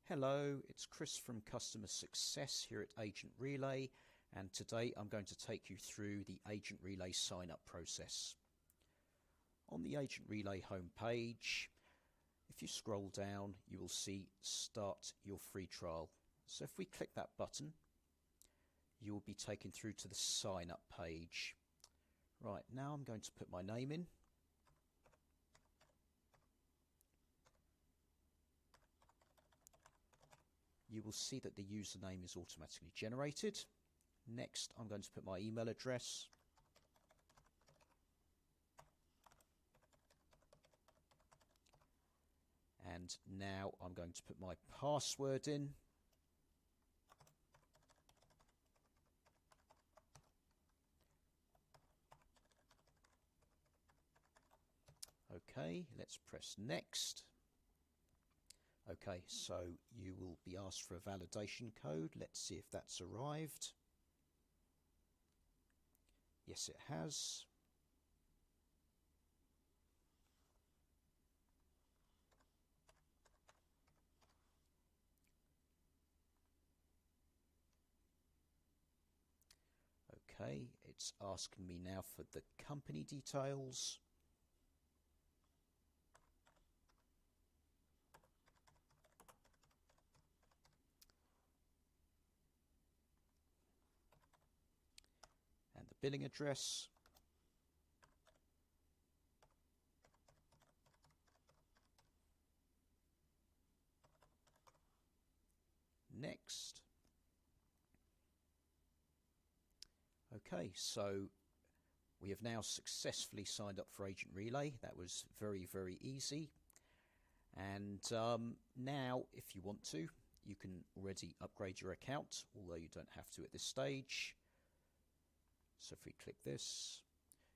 Hello, it's Chris from Customer Success here at AgentRelay, and today I'm going to take you through the AgentRelay sign-up process. On the AgentRelay homepage, if you scroll down, you will see Start Your Free Trial. So if we click that button, you will be taken through to the sign-up page. Right, now I'm going to put my name in. You will see that the username is automatically generated. Next, I'm going to put my email address. And now I'm going to put my password in. Okay, let's press next. Okay, so you will be asked for a validation code. Let's see if that's arrived. Yes, it has. Okay, it's asking me now for the company details. And the billing address. Next. Okay, so we have now successfully signed up for AgentRelay. That was very, very easy. And now, if you want to, you can already upgrade your account, although you don't have to at this stage. So if we click this,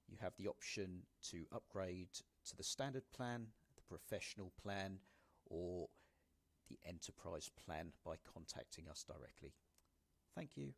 you have the option to upgrade to the standard plan, the professional plan, or the enterprise plan by contacting us directly. Thank you.